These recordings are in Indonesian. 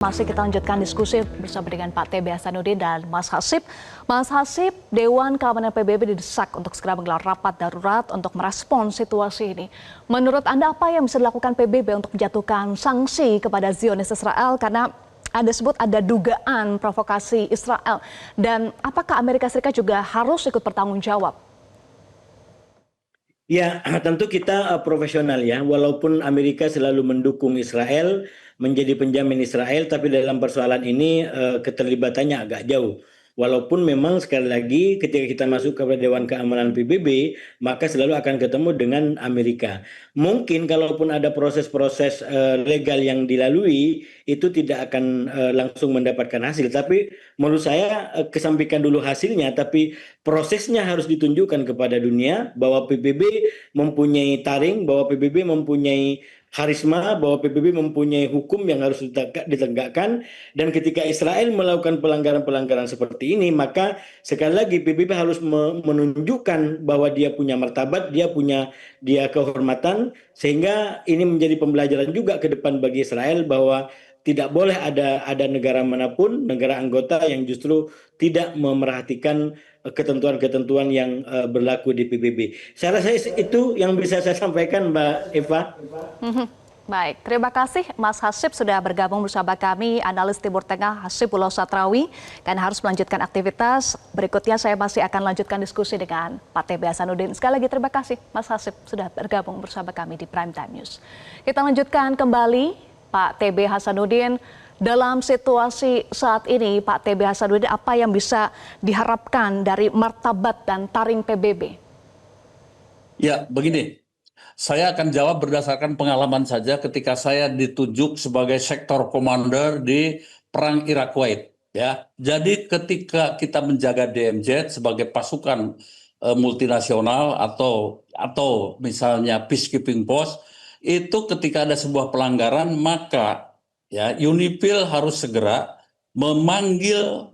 Masih kita lanjutkan diskusi bersama dengan Pak TB Hasanuddin dan Mas Hasib. Mas Hasib, Dewan Keamanan PBB didesak untuk segera menggelar rapat darurat untuk merespon situasi ini. Menurut Anda apa yang bisa dilakukan PBB untuk menjatuhkan sanksi kepada Zionis Israel karena Anda sebut ada dugaan provokasi Israel, dan apakah Amerika Serikat juga harus ikut bertanggung jawab? Ya, tentu kita profesional ya, walaupun Amerika selalu mendukung Israel, menjadi penjamin Israel, tapi dalam persoalan ini keterlibatannya agak jauh. Walaupun memang sekali lagi ketika kita masuk ke Dewan Keamanan PBB, maka selalu akan ketemu dengan Amerika. Mungkin kalaupun ada proses-proses legal yang dilalui, itu tidak akan langsung mendapatkan hasil. Tapi menurut saya kesampaikan dulu hasilnya, tapi prosesnya harus ditunjukkan kepada dunia bahwa PBB mempunyai taring, bahwa PBB mempunyai karisma, bahwa PBB mempunyai hukum yang harus ditegakkan, dan ketika Israel melakukan pelanggaran-pelanggaran seperti ini, maka sekali lagi PBB harus menunjukkan bahwa dia punya martabat, dia kehormatan, sehingga ini menjadi pembelajaran juga ke depan bagi Israel bahwa tidak boleh ada negara manapun, negara anggota yang justru tidak memerhatikan ketentuan-ketentuan yang berlaku di PBB. Saya rasa itu yang bisa saya sampaikan, Mbak Eva. Baik, terima kasih Mas Hasib sudah bergabung bersama kami, analis Timur Tengah Hasibullah Satrawi, karena harus melanjutkan aktivitas. Berikutnya saya masih akan lanjutkan diskusi dengan Pak TB Hasanuddin. Sekali lagi terima kasih Mas Hasib sudah bergabung bersama kami di Prime Time News. Kita lanjutkan kembali Pak TB Hasanuddin. Dalam situasi saat ini, Pak TB Hasanuddin, apa yang bisa diharapkan dari martabat dan taring PBB? Ya, begini. Saya akan jawab berdasarkan pengalaman saja ketika saya ditunjuk sebagai sektor komander di Perang Irak Kuwait. Ya, jadi ketika kita menjaga DMZ sebagai pasukan multinasional atau misalnya peacekeeping force, itu ketika ada sebuah pelanggaran maka ya UNIFIL harus segera memanggil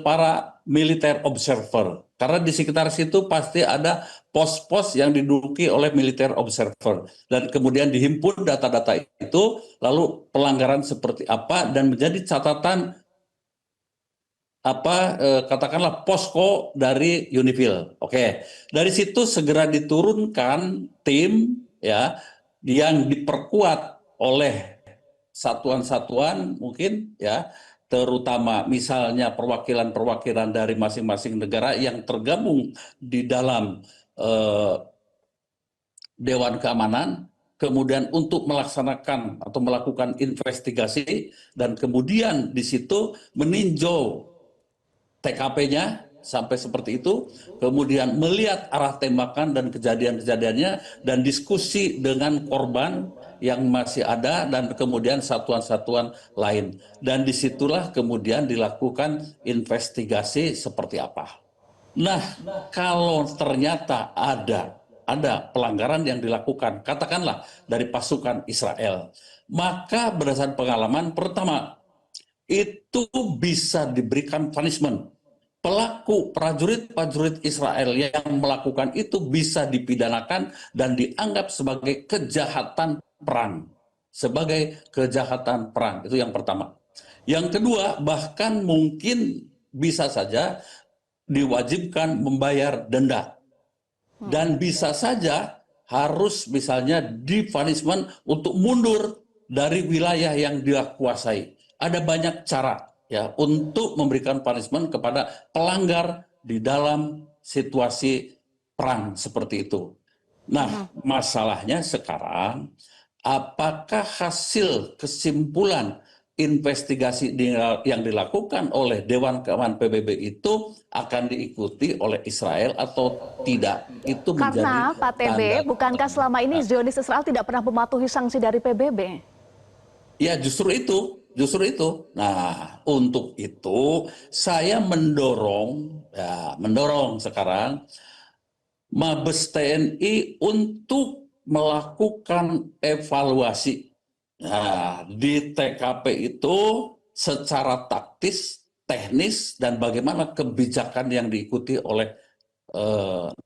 para militer observer, karena di sekitar situ pasti ada pos-pos yang diduduki oleh militer observer, dan kemudian dihimpun data-data itu, lalu pelanggaran seperti apa dan menjadi catatan katakanlah posko dari UNIFIL. Oke, dari situ segera diturunkan tim ya yang diperkuat oleh satuan-satuan mungkin ya, terutama misalnya perwakilan-perwakilan dari masing-masing negara yang tergabung di dalam Dewan Keamanan, kemudian untuk melaksanakan atau melakukan investigasi, dan kemudian di situ meninjau TKP-nya sampai seperti itu, kemudian melihat arah tembakan dan kejadian-kejadiannya, dan diskusi dengan korban yang masih ada dan kemudian satuan-satuan lain. Dan disitulah kemudian dilakukan investigasi seperti apa. Nah, kalau ternyata ada pelanggaran yang dilakukan, katakanlah dari pasukan Israel, maka berdasarkan pengalaman, pertama, itu bisa diberikan punishment. Pelaku prajurit Israel yang melakukan itu bisa dipidanakan dan dianggap sebagai kejahatan perang. Sebagai kejahatan perang, itu yang pertama. Yang kedua, bahkan mungkin bisa saja diwajibkan membayar denda. Dan bisa saja harus misalnya di-punishment untuk mundur dari wilayah yang dia kuasai. Ada banyak cara ya untuk memberikan punishment kepada pelanggar di dalam situasi perang seperti itu. Nah, masalahnya sekarang, apakah hasil kesimpulan investigasi yang dilakukan oleh Dewan Keamanan PBB itu akan diikuti oleh Israel atau tidak? Itu Karena menjadi Pak TB, bukankah selama ini Zionis Israel tidak pernah mematuhi sanksi dari PBB? Ya, justru itu. Nah, untuk itu saya mendorong sekarang Mabes TNI untuk melakukan evaluasi. Nah, di TKP itu secara taktis, teknis, dan bagaimana kebijakan yang diikuti oleh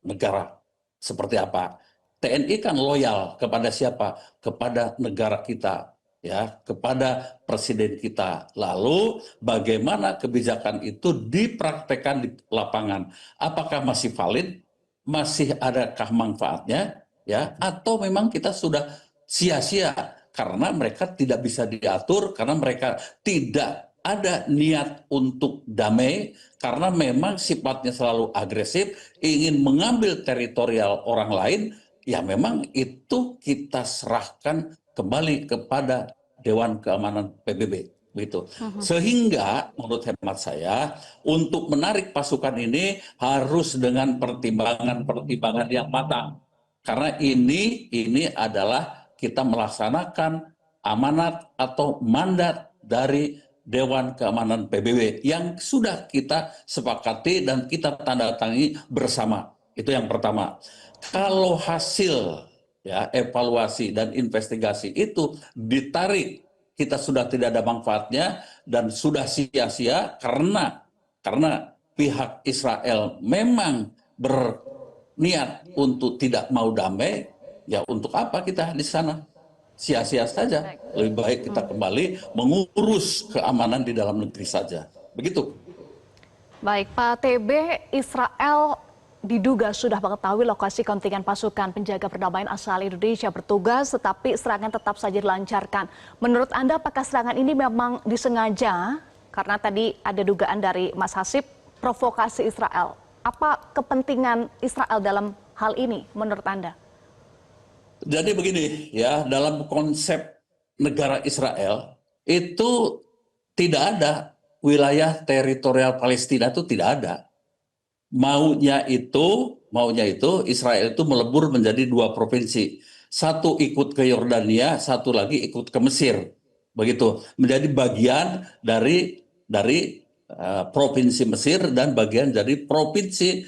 negara. Seperti apa? TNI kan loyal kepada siapa? Kepada negara kita. ya kepada presiden kita. Lalu bagaimana kebijakan itu dipraktekkan di lapangan? Apakah masih valid? Masih adakah manfaatnya? Ya, atau memang kita sudah sia-sia karena mereka tidak bisa diatur, karena mereka tidak ada niat untuk damai, karena memang sifatnya selalu agresif, ingin mengambil teritorial orang lain, ya memang itu kita serahkan kembali kepada Dewan Keamanan PBB. Begitu. Sehingga menurut hemat saya, untuk menarik pasukan ini harus dengan pertimbangan-pertimbangan yang matang. Karena ini adalah kita melaksanakan amanat atau mandat dari Dewan Keamanan PBB yang sudah kita sepakati dan kita tanda tangani bersama. Itu yang pertama. Kalau hasil ya evaluasi dan investigasi itu ditarik, kita sudah tidak ada manfaatnya dan sudah sia-sia karena pihak Israel memang berniat untuk tidak mau damai, ya untuk apa kita di sana? Sia-sia saja. Lebih baik kita kembali mengurus keamanan di dalam negeri saja. Begitu. Baik, Pak TB, Israel diduga sudah mengetahui lokasi kontingen pasukan penjaga perdamaian asal Indonesia bertugas, tetapi serangan tetap saja dilancarkan. Menurut Anda, apakah serangan ini memang disengaja? Karena tadi ada dugaan dari Mas Hasip, provokasi Israel. Apa kepentingan Israel dalam hal ini menurut Anda? Jadi begini, ya, dalam konsep negara Israel itu tidak ada wilayah teritorial Palestina, itu tidak ada. Maunya itu Israel itu melebur menjadi 2 provinsi. Satu ikut ke Yordania, satu lagi ikut ke Mesir. Begitu, menjadi bagian dari provinsi Mesir dan bagian dari provinsi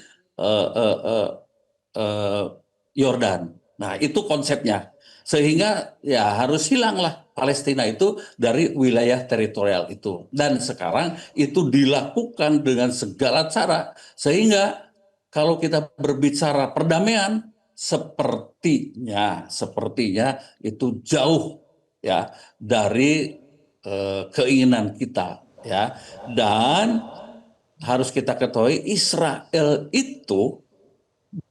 Yordan. Nah, itu konsepnya. Sehingga ya harus hilanglah Palestina itu dari wilayah teritorial itu. Dan sekarang itu dilakukan dengan segala cara. Sehingga kalau kita berbicara perdamaian, sepertinya itu jauh ya dari keinginan kita ya. Dan harus kita ketahui Israel itu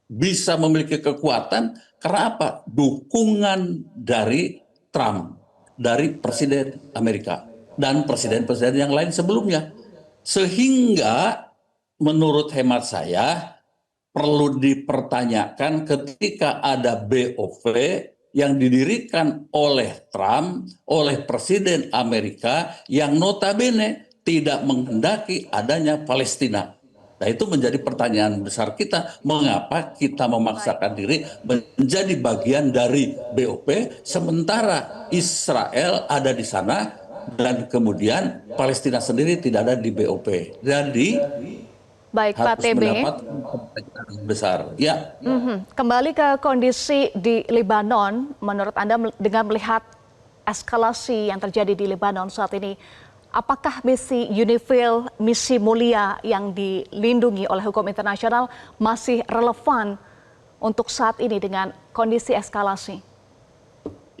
bisa memiliki kekuatan karena apa? Dukungan dari Trump, dari Presiden Amerika, dan presiden-presiden yang lain sebelumnya. Sehingga menurut hemat saya perlu dipertanyakan ketika ada BOP yang didirikan oleh Trump, oleh Presiden Amerika yang notabene tidak menghendaki adanya Palestina. Nah, itu menjadi pertanyaan besar kita, mengapa kita memaksakan diri menjadi bagian dari BOP sementara Israel ada di sana dan kemudian Palestina sendiri tidak ada di BOP. Jadi baik, Pak harus TB. mendapat pertanyaan besar. Ya. Kembali ke kondisi di Lebanon, menurut Anda dengan melihat eskalasi yang terjadi di Lebanon saat ini, apakah misi UNIFIL, misi mulia yang dilindungi oleh hukum internasional masih relevan untuk saat ini dengan kondisi eskalasi?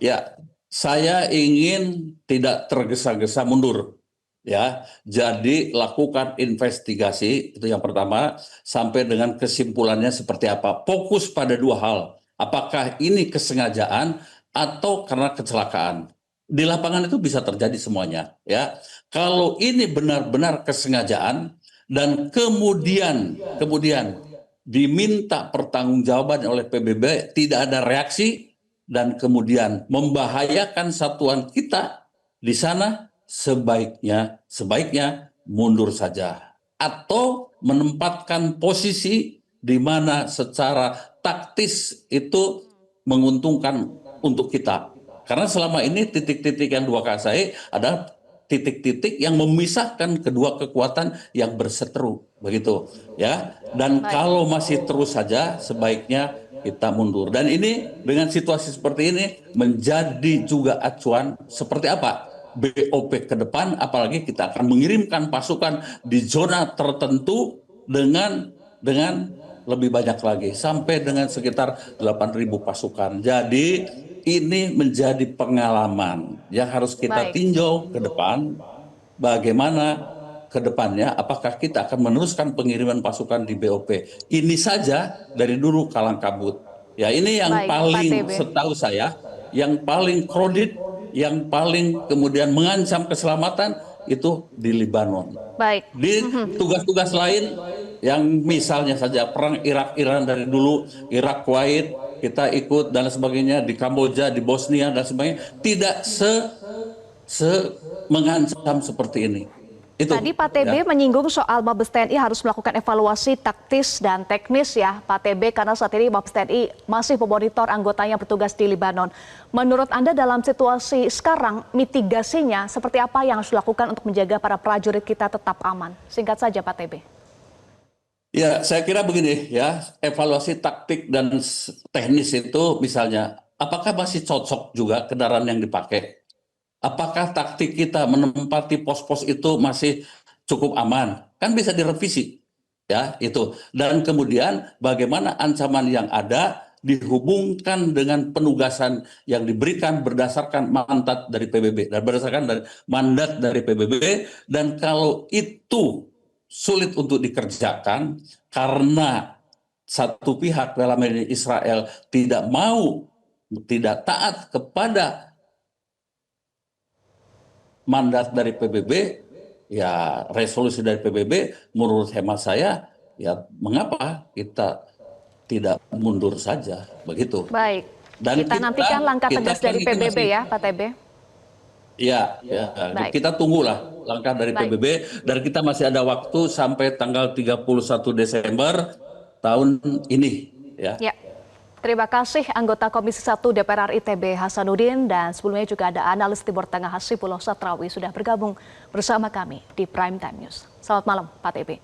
Ya, saya ingin tidak tergesa-gesa mundur. Ya, jadi lakukan investigasi itu yang pertama sampai dengan kesimpulannya seperti apa. Fokus pada 2 hal. Apakah ini kesengajaan atau karena kecelakaan? Di lapangan itu bisa terjadi semuanya, ya. Kalau ini benar-benar kesengajaan dan kemudian diminta pertanggungjawaban oleh PBB, tidak ada reaksi dan kemudian membahayakan satuan kita di sana, sebaiknya mundur saja atau menempatkan posisi di mana secara taktis itu menguntungkan untuk kita. Karena selama ini titik-titik yang 2 kasih adalah titik-titik yang memisahkan kedua kekuatan yang berseteru, begitu ya. Dan kalau masih terus saja sebaiknya kita mundur. Dan ini dengan situasi seperti ini menjadi juga acuan seperti apa BOP ke depan, apalagi kita akan mengirimkan pasukan di zona tertentu dengan lebih banyak lagi sampai dengan sekitar 8.000 pasukan. Jadi ini menjadi pengalaman yang harus kita Baik. tinjau ke depan. Bagaimana ke depannya, apakah kita akan meneruskan pengiriman pasukan di BOP? Ini saja dari dulu kalang kabut. Ya, ini yang Baik, Pak paling TB. setahu saya, yang paling kredit, yang paling kemudian mengancam keselamatan itu di Libanon. Baik. Di tugas-tugas lain yang misalnya saja perang Irak-Iran dari dulu, Irak-Kuwait, kita ikut dan sebagainya, di Kamboja, di Bosnia dan sebagainya, tidak mengancam seperti ini. Itu, Tadi Pak TB ya. menyinggung soal Mabes TNI harus melakukan evaluasi taktis dan teknis ya Pak TB, karena saat ini Mabes TNI masih memonitor anggotanya bertugas di Libanon. Menurut Anda dalam situasi sekarang mitigasinya seperti apa yang harus dilakukan untuk menjaga para prajurit kita tetap aman? Singkat saja Pak TB. Ya, saya kira begini ya, evaluasi taktik dan teknis itu misalnya, apakah masih cocok juga kendaraan yang dipakai? Apakah taktik kita menempati pos-pos itu masih cukup aman? Kan bisa direvisi, ya itu. Dan kemudian bagaimana ancaman yang ada dihubungkan dengan penugasan yang diberikan berdasarkan mandat dari PBB dan berdasarkan dari mandat dari PBB. Dan kalau itu sulit untuk dikerjakan karena satu pihak dalam ini Israel tidak mau, tidak taat kepada mandat dari PBB, ya resolusi dari PBB, menurut hemat saya, ya mengapa kita tidak mundur saja, begitu. Baik, Dan kita nantikan langkah tegas dari kan ini PBB masih, ya Pak TB. ya, Baik. kita tunggulah langkah dari Baik. PBB, dan kita masih ada waktu sampai tanggal 31 Desember tahun ini, ya. Ya. Terima kasih anggota Komisi 1 DPR RI TB Hasanuddin, dan sebelumnya juga ada analis Timur Tengah Hasibullah Satrawi sudah bergabung bersama kami di Prime Time News. Selamat malam Pak TB.